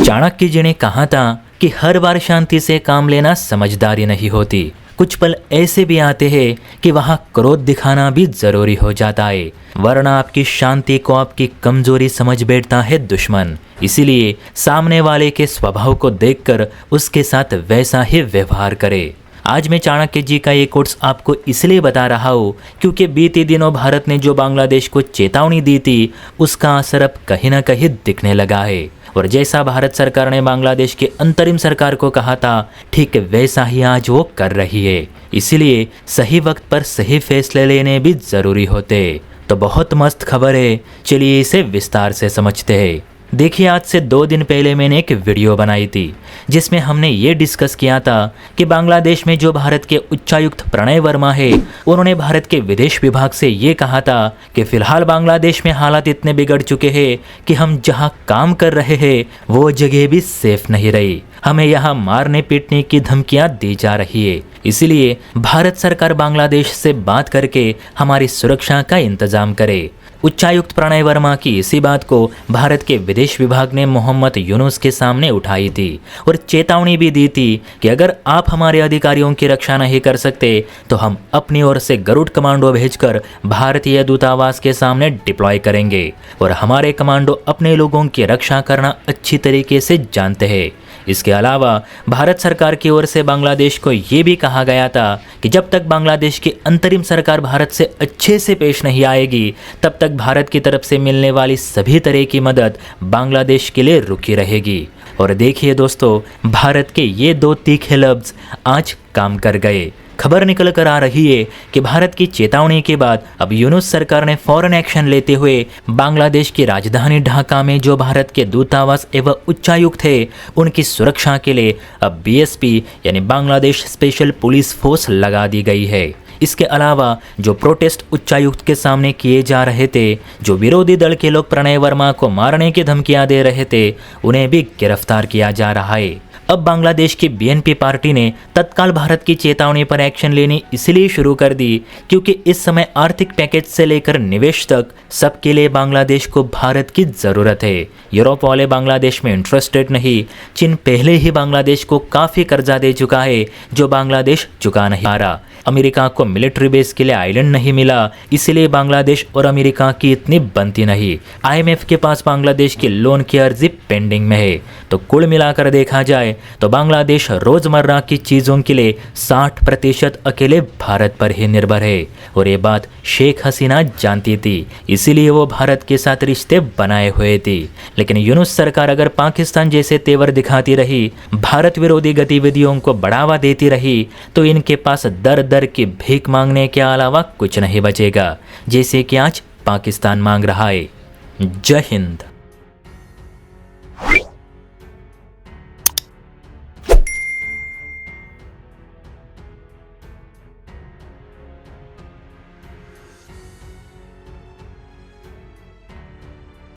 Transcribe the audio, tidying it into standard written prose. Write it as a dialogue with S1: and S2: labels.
S1: चाणक्य जी ने कहा था कि हर बार शांति से काम लेना समझदारी नहीं होती। कुछ पल ऐसे भी आते हैं कि वहाँ क्रोध दिखाना भी जरूरी हो जाता है, वरना आपकी शांति को आपकी कमजोरी समझ बैठता है दुश्मन। इसीलिए सामने वाले के स्वभाव को देखकर उसके साथ वैसा ही व्यवहार करे। आज मैं चाणक्य जी का ये कोट्स आपको इसलिए बता रहा हूँ क्योंकि बीते दिनों भारत ने जो बांग्लादेश को चेतावनी दी थी उसका असर अब कहीं ना कहीं दिखने लगा है। और जैसा भारत सरकार ने बांग्लादेश के अंतरिम सरकार को कहा था, ठीक वैसा ही आज वो कर रही है। इसीलिए सही वक्त पर सही फैसले लेने भी जरूरी होते। तो बहुत मस्त खबर है, चलिए इसे विस्तार से समझते हैं। देखिए, आज से 2 दिन पहले मैंने एक वीडियो बनाई थी जिसमें हमने ये डिस्कस किया था कि बांग्लादेश में जो भारत के उच्चायुक्त प्रणय वर्मा है, उन्होंने भारत के विदेश विभाग से ये कहा था कि फिलहाल बांग्लादेश में हालात इतने बिगड़ चुके हैं कि हम जहाँ काम कर रहे हैं वो जगह भी सेफ नहीं रही, हमें यहाँ मारने पीटने की धमकियाँ दी जा रही है। इसीलिए भारत सरकार बांग्लादेश से बात करके हमारी सुरक्षा का इंतजाम करे। उच्चायुक्त प्रणय वर्मा की इसी बात को भारत के विदेश विभाग ने मोहम्मद यूनुस के सामने उठाई थी और चेतावनी भी दी थी कि अगर आप हमारे अधिकारियों की रक्षा नहीं कर सकते तो हम अपनी ओर से गरुड़ कमांडो भेजकर भारतीय दूतावास के सामने डिप्लॉय करेंगे। और हमारे कमांडो अपने लोगों की रक्षा करना अच्छी तरीके से जानते हैं। इसके अलावा भारत सरकार की ओर से बांग्लादेश को ये भी कहा गया था कि जब तक बांग्लादेश की अंतरिम सरकार भारत से अच्छे से पेश नहीं आएगी तब तक भारत की तरफ से मिलने वाली सभी तरह की मदद बांग्लादेश के लिए रुकी रहेगी। और देखिए दोस्तों, भारत के ये 2 तीखे लफ्ज आज काम कर गए। खबर निकल कर आ रही है कि भारत की चेतावनी के बाद अब यूनुस सरकार ने फौरन एक्शन लेते हुए बांग्लादेश की राजधानी ढाका में जो भारत के दूतावास एवं उच्चायुक्त थे उनकी सुरक्षा के लिए अब बीएसपी यानी बांग्लादेश स्पेशल पुलिस फोर्स लगा दी गई है। इसके अलावा जो प्रोटेस्ट उच्चायुक्त के सामने किए जा रहे थे, जो विरोधी दल के लोग प्रणय वर्मा को मारने की धमकियां दे रहे थे, उन्हें भी गिरफ्तार किया जा रहा है। अब बांग्लादेश की बीएनपी पार्टी ने तत्काल भारत की चेतावनी पर एक्शन लेनी इसलिए शुरू कर दी क्योंकि इस समय आर्थिक पैकेज से लेकर निवेश तक सबके लिए बांग्लादेश को भारत की ज़रूरत है। यूरोप वाले बांग्लादेश में इंटरेस्टेड नहीं। चीन पहले ही बांग्लादेश को काफ़ी कर्जा दे चुका है जो बांग्लादेश चुका नहीं पा रहा। अमेरिका को मिलिट्री बेस के लिए आइलैंड नहीं मिला, इसलिए बांग्लादेश और अमेरिका की इतनी बनती नहीं। आईएमएफ के पास बांग्लादेश की लोन की अर्जी पेंडिंग में है। तो कुल मिलाकर देखा जाए तो बांग्लादेश रोजमर्रा की चीज़ों के लिए 60% अकेले भारत पर ही निर्भर है। और ये बात शेख हसीना जानती थी, इसीलिए वो भारत के साथ रिश्ते बनाए हुए थी। लेकिन यूनुस सरकार अगर पाकिस्तान जैसे तेवर दिखाती रही, भारत विरोधी गतिविधियों को बढ़ावा देती रही, तो इनके पास दर दर की भीख मांगने के अलावा कुछ नहीं बचेगा, जैसे कि आज पाकिस्तान मांग रहा है। जय हिंद।